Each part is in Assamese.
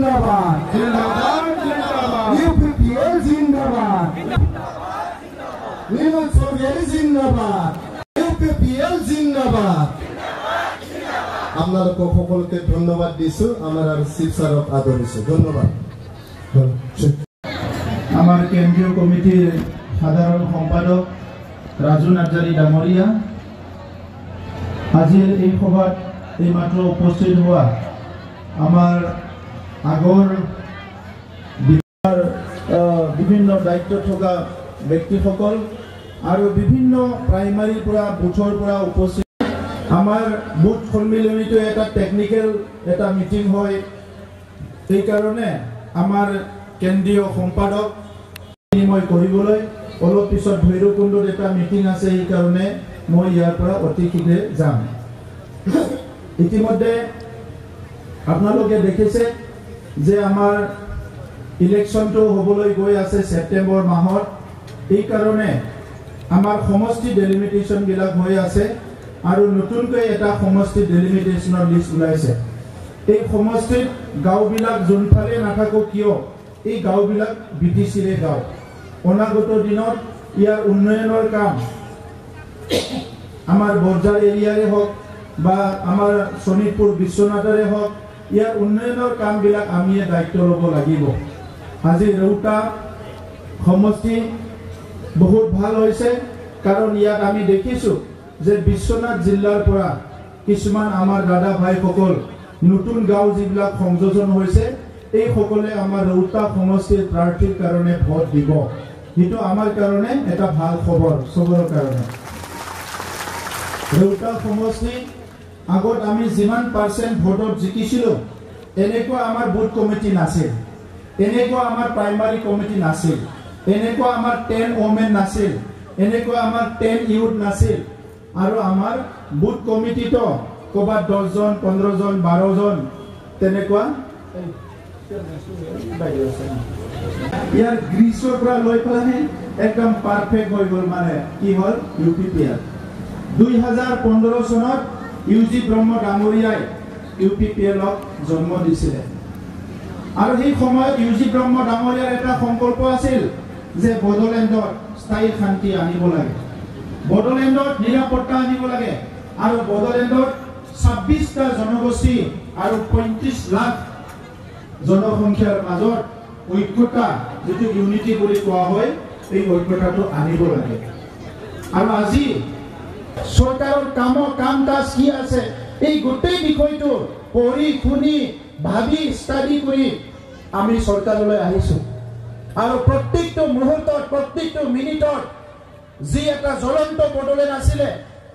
जिंदाबाद जिंदाबाद जिंदाबाद यूपीपीएल जिंदाबाद विमल सोरेन जिंदाबाद यूपीपीएल जिंदाबाद আপনাদেরকে সকলকে ধন্যবাদ দিছো আমার আর শিবসারক আদরিছো ধন্যবাদ আমার কেন্দ্রীয় কমিটির সাধারণ সম্পাদক রাজু নাৰ্জাৰী ডাঙৰীয়া আজিৰ এই সভাত এইমাত্ৰ উপস্থিত হোৱা আমাৰ আগৰ বিভিন্ন দায়িত্ব থকা ব্যক্তিসকল আৰু বিভিন্ন প্ৰাইমাৰীৰ পৰা বুথৰ পৰা উপস্থিত আমাৰ বুথ সন্মিলনীটো এটা টেকনিক্যাল এটা মিটিং হয় এই কাৰণে আমাৰ কেন্দ্ৰীয় সম্পাদক মই কৰিবলৈ অলপ পিছত ভৈৰৱকুণ্ডত এটা মিটিং আছে এই কাৰণে মই ইয়াৰ পৰা অতি শীঘ্ৰে যাম ইতিমধ্যে আপোনালোকে দেখিছে যে আমাৰ ইলেকশ্যনটো হ'বলৈ গৈ আছে সেপ্টেম্বৰ মাহত এই কাৰণে আমাৰ সমষ্টি ডেলিমিটেশ্যন বিলাক হৈ আছে আৰু নতুনকৈ এটা সমষ্টি ডেলিমিটেশ্যনৰ লিষ্ট ওলাইছে এই সমষ্টিত গাঁওবিলাক যোনফালে নাথাকো কিয় এই গাঁওবিলাক বিটিচিৰে গাঁও অনাগত দিনত ইয়াৰ উন্নয়নৰ কাম আমাৰ বজাৰ এৰিয়াৰে হওক বা আমাৰ শোণিতপুৰ বিশ্বনাথৰে হওক ইয়াৰ উন্নয়নৰ কামবিলাক আমি দায়িত্ব ল'ব লাগিব আজি ৰৌতা সমষ্টি বহুত ভাল হৈছে কাৰণ ইয়াত আমি দেখিছোঁ যে বিশ্বনাথ জিলাৰ পৰা কিছুমান আমাৰ দাদা ভাইসকল নতুন গাঁও যিবিলাক সংযোজন হৈছে এই সকলে আমাৰ ৰৌতা সমষ্টিৰ প্ৰাৰ্থীৰ কাৰণে ভোট দিব সেইটো আমাৰ কাৰণে এটা ভাল খবৰ সবৰ কাৰণে ৰৌতা সমষ্টি আগত আমি যিমান % ভোটত জিকিছিলো এনেকুৱা আমাৰ বুথ কমিটি নাছিল এনেকুৱা আমাৰ প্ৰাইমাৰী কমিটি নাছিল এনেকুৱা আমাৰ 10 ওমেন নাছিল এনেকুৱা আমাৰ 10 ইউথ নাছিল আৰু আমাৰ বুথ কমিটিটো কবাত 10 জন 15 জন 12 জন তেনেকুৱা ইয়াৰ গ্ৰীচৰ পৰা লৈ পেলাই একদম পাৰফেক্ট হৈ গ'ল মানে কি হ'ল ইউপিপিএল 2015 চনত ইউজি ব্ৰহ্ম ডাঙৰীয়াই ইউপিপিএলক জন্ম দিছিলে আৰু সেই সময়ত ইউজি ব্ৰহ্ম ডাঙৰীয়াৰ এটা সংকল্প আছিল যে বড়োলেণ্ডত স্থায়ী শান্তি আনিব লাগে বড়োলেণ্ডত নিৰাপত্তা আনিব লাগে আৰু বড়োলেণ্ডত 26টা জনগোষ্ঠী আৰু 35 লাখ জনসংখ্যাৰ মাজত ঐক্যতা যেটো ইউনিটি বুলি কোৱা হয় এই ঐক্যতাটো আনিব লাগে আৰু আজি সরকারের কাম কাজ কি আছে এই গোটেই বিষয়টো পঢ়ি শুনি ভাবি স্টাডি কৰি আমি সৰকাৰলৈ আহিছো আৰু প্ৰত্যেকটো মুহূৰ্তত প্ৰত্যেকটো মিনিটত যি এটা জ্বলন্ত বড়োলেণ্ড আছিলে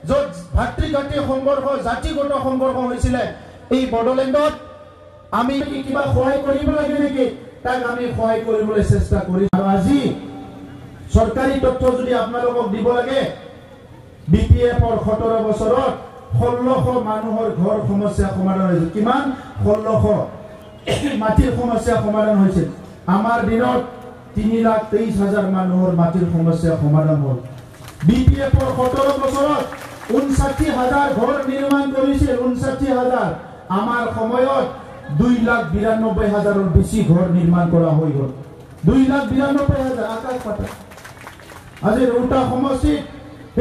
য'ত ভাতৃঘাতী সংঘৰ্ষ জাতিগত সংঘৰ্ষ হৈছিল এই বড়োলেণ্ডত আমি কিবা সহায় কৰিব লাগে নেকি তাক আমি সহায় কৰিবলৈ চেষ্টা কৰি আৰু আজি সৰকাৰি তথ্য যদি আপোনালোকক দিব লাগে বিপিএফৰ 17 বছৰত 1600 মানুহৰ ঘৰ সমস্যা সমাধান হৈছে কিমান 1600 মাটিৰ সমস্যা সমাধান হৈছে আমাৰ দিনত 3,23,000 মানুহৰ মাটিৰ সমস্যা সমাধান হ'ল বিপিএফৰ 17 বছৰত 59,000 ঘৰ নিৰ্মাণ কৰিছিল 59,000 আমাৰ সময়ত 2,92,000ৰ বেছি ঘৰ নিৰ্মাণ কৰা হৈ গ'ল 2,92,000 আকাশ পাতাল আজি ৰৌতা সমষ্টিত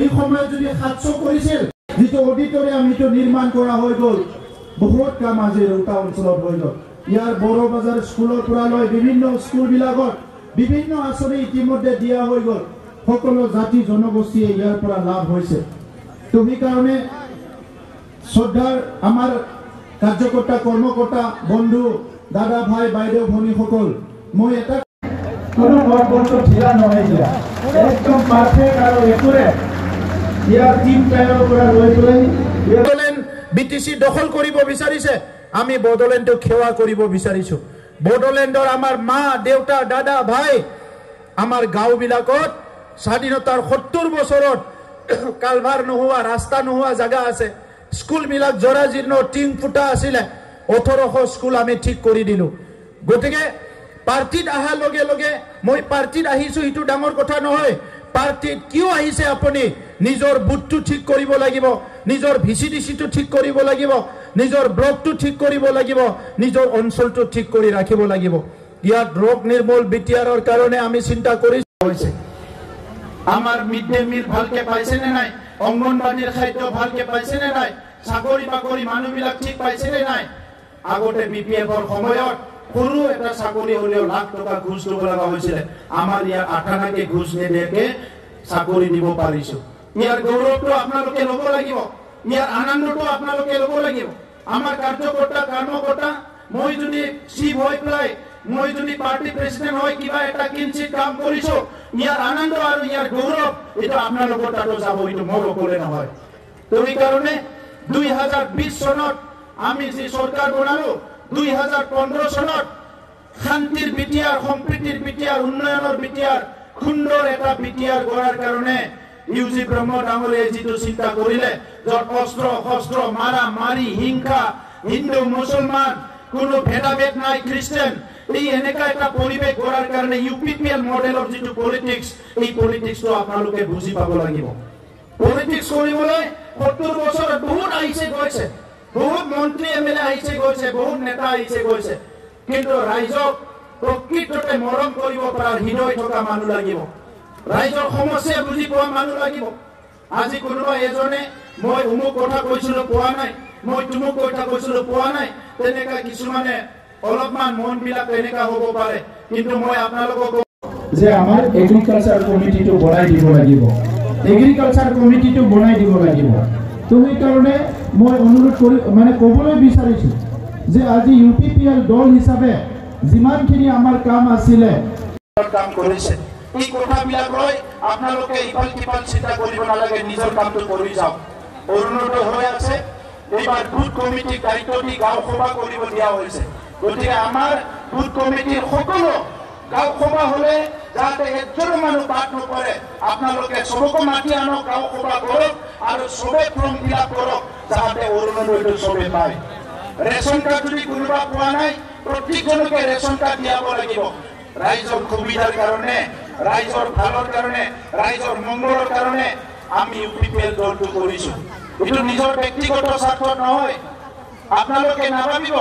এই সময়ত যদি 700 কৰিছিল যেটো অডিটৰিয়াম এটো নিৰ্মাণ কৰা হৈ গ'ল বহুত কাম আজি ৰৌতা অঞ্চলত হৈ গ'ল ইয়াৰ বড়ো বাজাৰ স্কুলৰ পৰা লৈ বিভিন্ন স্কুল বিলাকত বিভিন্ন আঁচনি ইতিমধ্যে দিয়া হৈ গ'ল সকলো জাতি জনগোষ্ঠীয়ে ইয়াৰ পৰা লাভ হৈছে তো এই কাৰণে শ্ৰদ্ধাৰ আমাৰ কাৰ্যকৰ্তা কৰ্মকৰ্তা বন্ধু দাদা ভাই বাইদেউ ভনীসকল মই এটা কোনো বৰ্তমানটো ঢিলা নহয় দিয়া একদম পাৰফেক্ট আৰু একুৰেট ইয়াৰ টিম প্লেয়াৰৰ পৰা লৈ পেলাই বড়োলেণ্ড বিটিসি দখল কৰিব বিচাৰিছে আমি বড়োলেণ্ডটো খেৱা কৰিব বিচাৰিছো বড়োলেণ্ডৰ আমাৰ মা দেউতা দাদা ভাই আমাৰ গাঁও বিলাকত স্বাধীনতাৰ 70 বছৰত কালভাৰ নোহোৱা ৰাস্তা নোহোৱা জায়গা আছে স্কুল বিলাক জৰাজীৰ্ণ টিং ফুটা আছিলে 1800 স্কুল আমি ঠিক কৰি দিলো গতিকে পাৰ্টিত আহা লগে লগে মই পাৰ্টিত আহিছো ইটো ডাঙৰ কথা নহয় পাৰ্টিত কিয় আহিছে আপুনি নিজৰ বুথটো ঠিক কৰিব লাগিব, নিজৰ ভিচিডিচিটো ঠিক কৰিব লাগিব, নিজৰ ব্লকটো ঠিক কৰিব লাগিব, নিজৰ অঞ্চলটো ঠিক কৰি ৰাখিব লাগিব। ইয়াত ৰোগ নিৰ্মূল বিটিআৰৰ কাৰণে আমি চিন্তা কৰিছে। আমাৰ মিড ডে মিল ভালকে পাইছে নে নাই, অংগনবাড়ীৰ খাদ্য ভালকে পাইছে নে নাই, চাকৰি বাকৰি মানুহবিলাক ঠিক পাইছে নে নাই। আগতে বিপিএফৰ সময়ত সৰু এটা চাকৰি হলেও লাখ টকা ঘুষ ল'ব লগা হৈছিলে। আমাৰ ইয়াত আঠানাকে ঘুষ নিদিয়াকে চাকৰি দিব পাৰিছো। ইয়াৰ গৌৰৱটো আপোনালোকে ল'ব লাগিব, ইয়াৰ আনন্দটো আপোনালোকে ল'ব লাগিব। আমাৰ কাৰ্যকৰ্তা কৰ্মকৰ্তা, মই যদি চিফ হৈ পেলাই, মই যদি পাৰ্টি প্ৰেচিডেণ্ট হৈ কিবা এটা কিঞ্চিত কাম কৰিছো, ইয়াৰ আনন্দ আৰু ইয়াৰ গৌৰৱ এইটো আপোনালোকৰ তাতো যাব, এইটো মোৰ অকলে নহয়। তো সেইকাৰণে 2020 চনত আমি যি চৰকাৰ বনালো, 2015 চনত শান্তিৰ বিটিআৰ, সম্প্ৰীতিৰ বিটিআৰ, উন্নয়নৰ বিটিআৰ, সুন্দৰ এটা বিটিআৰ গঢ়াৰ কাৰণে ইউজি ব্ৰহ্ম ডাঙৰীয়াই যিটো চিন্তা কৰিলে, য'ত অস্ত্ৰ শস্ত্ৰ মাৰা মাৰি হিংসা, হিন্দু মুছলমান কোনো ভেদাভেদ নাই, খ্ৰীষ্টান, এই এনেকা এটা পৰিৱেশ গঢ়াৰ কাৰণে ইউপিপিএল মডেলৰ যিটো পলিটিক্স, এই পলিটিক্সটো আপোনালোকে বুজি পাব লাগিব। পলিটিক্স কৰিবলৈ 70 বছৰত বহুত আহিছে গৈছে, বহুত মন্ত্ৰী এমএলএ আহিছে গৈছে, বহুত নেতা আহিছে গৈছে, কিন্তু ৰাইজক প্ৰকৃততে মৰম কৰিব পৰা হৃদয় থকা মানুহ লাগিব, ৰাইজৰ সমস্যা বুজি পোৱা মানুহ লাগিব। আজি কোনোবা এজনে মই অমুক কথা কৈছিলো পোৱা নাই, মই তুমুক কথা কৈছিলো পোৱা নাই, তেনেকা কিছুমানে অলপমান মনবিলাক তেনেকা হ'ব পাৰে, কিন্তু মই আপোনালোকক যে আমাৰ এগ্ৰিকালচাৰ কমিটিটো বনাই দিব লাগিব, এগ্ৰিকালচাৰ কমিটিটো বনাই দিব লাগিব। তো সেইকাৰণে মই অনুৰোধ কৰি ক'বলৈ বিচাৰিছোঁ যে আজি ইউপিপিএল দল হিচাপে যিমানখিনি আমাৰ কাম আছিলে কাম কৰিছে, এই কথাবিলাক লৈ আপোনালোকে ইফাল সিফাল চিন্তা কৰিব নালাগে, নিজৰ কামটো কৰি যাওক। অৰুণোদয় হৈ আছে, এইবাৰ বুথ কমিটিৰ দায়িত্ব দি গাঁও সভা কৰিব দিয়া হৈছে। গতিকে আমাৰ বুথ কমিটিৰ সকলো গাঁও সভা হলে যাতে একজনো মানুহ বাদ নপৰে, আপোনালোকে চবকো মাতি আনক, গাঁও সভা কৰক আৰু চবে ফৰ্ম ফিল আপ কৰক, যাতে অৰুণোদয়টো চবে পায়। ৰেচন কাৰ্ড যদি কোনোবা পোৱা নাই, প্ৰত্যেকজনকে ৰেচন কাৰ্ড দিয়াব লাগিব। ৰাইজৰ সুবিধাৰ কাৰণে, ৰাইজৰ ভালৰ কাৰণে, ৰাইজৰ মংগলৰ কাৰণে আমি ইউপিপিএল দলটো কৰিছো। এইটো নিজৰ ব্যক্তিগত স্বাৰ্থত নহয়। আপোনালোকে নাভাবিব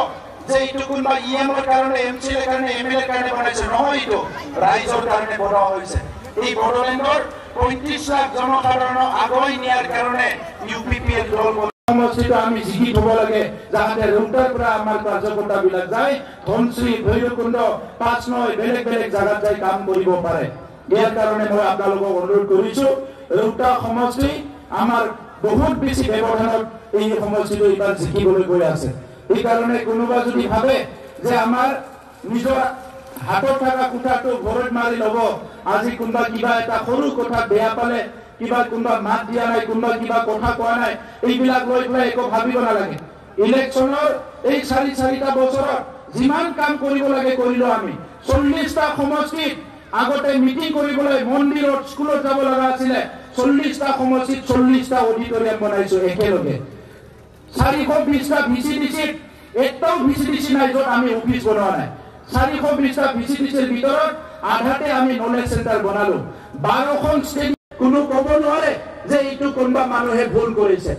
যে এইটো কোনোবা ইএমৰ কাৰণে, এমচিএৰ কাৰণে, এমএলএৰ কাৰণে বনাইছে, নহয়, এইটো ৰাইজৰ কাৰণে বনোৱা হৈছে। এই বড়োলেণ্ডৰ 35 লাখ জনসাধাৰণক আগুৱাই নিয়াৰ কাৰণে ইউপিপিএল দল সমষ্টিটো আমি জিকি থব লাগে, যাতে ৰুটাৰ পৰা আমাৰ কাৰ্যকৰ্তাবিলাক যায়, ধনশ্ৰী, ভৈৰৱকুণ্ড, 5-9 বেলেগ বেলেগ জাগাত যাই কাম কৰিব পাৰে। ইয়াৰ কাৰণে মই আপোনালোকক অনুৰোধ কৰিছো, ৰুটা সমষ্টি আমাৰ বহুত বেছি ব্যৱধানত এই সমষ্টিটো এইবাৰ জিকিবলৈ গৈ আছে। সেইকাৰণে কোনোবা যদি ভাবে যে আমাৰ নিজৰ হাতত থকা কোঠাটো ঘৰত মাৰি ল'ব, আজি কোনোবা কিবা এটা সৰু কথা বেয়া পালে, কিবা কোনোবা মাত দিয়া নাই, কোনোবা কিবা কথা কোৱা নাই, এইবিলাক লৈ পেলাই একো ভাবিব নালাগে। ইলেকশ্যনৰ এই 4-4টা বছৰত যিমান কাম কৰিব লাগে কৰিলো আমি। 40টা সমষ্টিত আগতে মিটিং কৰিবলৈ মন্দিৰত, স্কুলত যাব লগা আছিলে, 40টা সমষ্টিত 40টা অডিটৰিয়াম বনাইছো একেলগে। 420টা ভিচিডিচিত একটাও ভিচিডিচি নাই য'ত আমি অফিচ বনোৱা নাই। 420টা ভিচিডিচিৰ ভিতৰত আধাতে আমি নলেজ চেণ্টাৰ বনালো। 12খন ষ্টেট কোনো ক'ব নোৱাৰে যে এইটো কোনোবা মানুহে ভুল কৰিছে,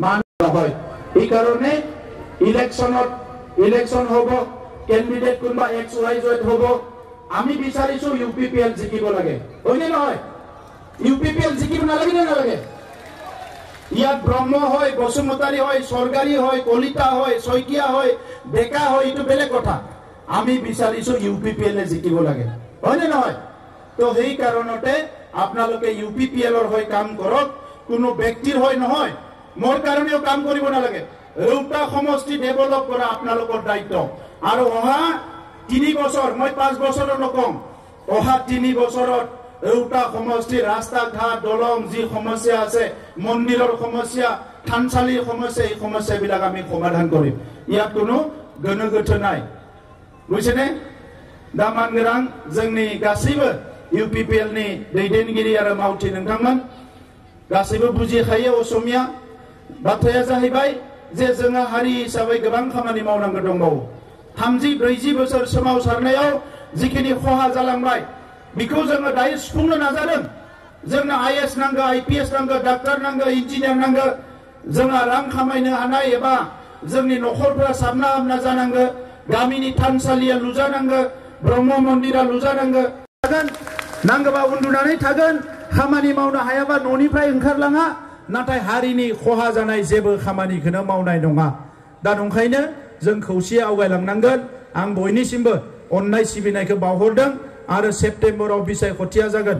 মানুহ নহয়। এইকাৰণে ইলেকশ্যন হ'ব, কেণ্ডিডেট কোনোবা XYZ হ'ব, আমি বিচাৰিছো ইউপিপিএল জিকিব লাগে, হয়নে নহয়? ইউপিপিএল জিকিব নালাগে নে নালাগে? ইয়াত ব্ৰহ্ম হয়, বসুমতাৰী হয়, চৰকাৰী হয়, কলিতা হয়, শইকীয়া হয়, ডেকা হয়, এইটো বেলেগ কথা। আমি বিচাৰিছো ইউপিপিএল জিকিব লাগে, হয়নে নহয়? তো সেই কাৰণতে আপোনালোকে ইউপিপিএলৰ হৈ কাম কৰক, কোনো ব্যক্তিৰ হৈ নহয়। মোৰ কাৰণেও কাম কৰিব নালাগে। ৰুটা সমষ্টি ডেভেলপ কৰা আপোনালোকৰ দায়িত্ব। আৰু অহা 3 বছৰ, মই 5 বছৰৰ নকওঁ, অহা 3 বছৰত ৰুটা সমষ্টিৰ ৰাস্তা ঘাট, দলং, যি সমস্যা আছে, মন্দিৰৰ সমস্যা, থানচালিৰ সমস্যা, এই সমস্যাবিলাক আমি সমাধান কৰিম। ইয়াত কোনো গণগোষ্ঠী নাই, বুজিছেনে? दामान गोरां जोंनि गासैबो UPPL नि दैदेनगिरि आरो मावथि नोंथांमोन गासैबो बुजिखायो असमिया। बाथ्राया जाहैबाय जे जोंहा हारि हिसाबै गोबां खामानि मावनांगौ दंबावो। 30-40 बोसोर सोमावसारनायाव जिखिनि खहा जालांबाय बेखौ जोङो दायो सुफुंनो नाजादों। जोंनो IAS नांगौ IPS नांगौ डाक्टर नांगौ इन्जिनियार नांगौ जोंहा रां खामायनो हानाय एबा जोंनि न'खरफोरा साबना हामना जानांगौ गामिनि थानसालिया लुजानांगौ ब्रह्म मन्दिरा लुजानांगौ थागोन नांगौबा उन्दुनानै थागोन खामानि मावनो हायाबा न'निफ्राय ओंखारलाङा नाथाय हारिनि खहा जानाय जेबो खामानिखौनो मावनाय नङा दा नंखायनो जों खौसेयै आवगायलांनांगोन आं बयनिसिमबो अननाय सिबिनायखौ बावहरदों आरो सेप्तेम्बराव बिसायख'थिया जागोन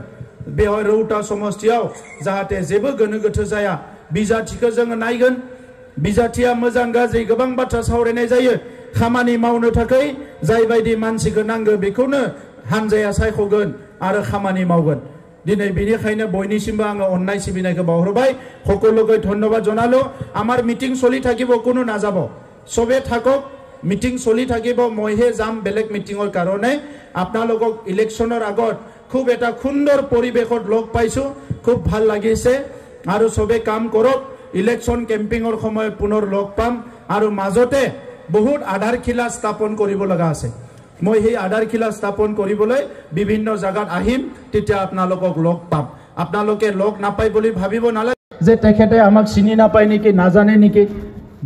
बेवहाय रौता समस्तियाव जाहाथे जेबो गोनो गोथो जाया बिजाथिखौ जोङो नायगोन बिजाथिया मोजां गाज्रि गोबां बाथ्रा सावरायनाय जायो खामानि मावनो थाखाय जाय बायदि मानसिखौ नांगौ बेखौनो हानजाया सायख'गोन आरो खामानि मावगोन दिनै बेनिखायनो बयनिसिमबो आङो अननाय सिबिनायखौ बावहरबाय সকলোকে ধন্যবাদ জনালো আমাৰ মিটিং চলি থাকিব কোনো নাযাব সবে থাকক মিটিং চলি থাকিব মইহে যাম বেলেগ মিটিঙৰ কাৰণে আপোনালোকক ইলেকশ্যনৰ আগত খুব এটা সুন্দৰ পৰিৱেশত লগ পাইছো খুব ভাল লাগিছে আৰু সবে কাম কৰক ইলেকশ্যন কেম্পিঙৰ সময় পুনৰ লগ পাম আৰু মাজতে বহুত আধাৰশিলা স্থাপন কৰিব লগা আছে মই সেই আধাৰশিলা স্থাপন কৰিবলৈ বিভিন্ন জায়গাত আহিম তেতিয়া আপোনালোকক লগ পাম আপোনালোকে লগ নাপাই বুলি ভাবিব নালাগে যে তেখেতে আমাক চিনি নাপায় নেকি নাজানে নেকি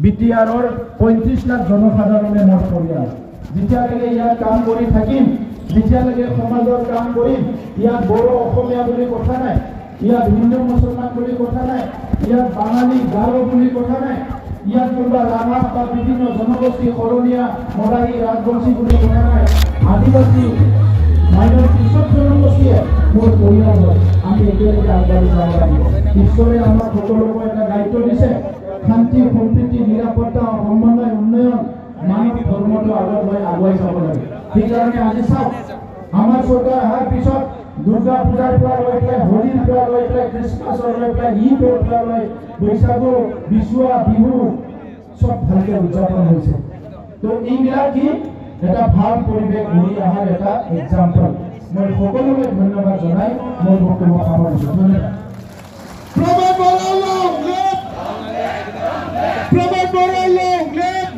বিটিআৰৰ 35 লাখ জনসাধাৰণে মোৰ পৰিয়াল যেতিয়ালৈকে ইয়াত কাম কৰি থাকিম যেতিয়ালৈকে সমাজৰ কাম কৰিম ইয়াত বড়ো অসমীয়া বুলি কথা নাই ইয়াত হিন্দু মুছলমান বুলি কথা নাই ইয়াত বাঙালী গাৰো বুলি কথা নাই ইয়াত কোনোবা ৰাভা বা বিভিন্ন জনগোষ্ঠী শৰণীয়া মৰাহী ৰাজবংশী বুলি কথা নাই আদিবাসী মাইনৰিটি সব জনগোষ্ঠীয়ে মোৰ পৰিয়াল হয় আমি একেলগে আগবাঢ়ি যাব লাগিব ঈশ্বৰে আমাক সকলোকে এটা দায়িত্ব দিছে শান্তি সম্প্ৰীতি নিৰাপত্তা সমন্বয় উন্নয়ন মানৱ ধৰ্মটো আগত লৈ আগুৱাই যাব লাগে সেইকাৰণে আজি চাওক আমাৰ চৰকাৰ অহাৰ পিছত দুৰ্গা পূজাৰ পৰা লৈ পেলাই হোলীৰ পৰা লৈ পেলাই খ্ৰীষ্টমাছৰ লৈ পেলাই ঈদৰ পৰা লৈ বৈশাগু বিচুৱা বিহু সব ভালকে উদযাপন হৈছে তো এইবিলাক কি এটা ভাল পৰিৱেশ ঘূৰি অহাৰ এটা এক্সাম্পল মই সকলোকে ধন্যবাদ জনাই মোৰ বক্তব্য সামৰিছো ধন্যবাদ Promote Borrello, live! Promote Borrello, live!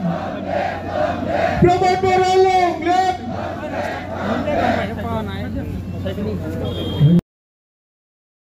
Promote Borrello!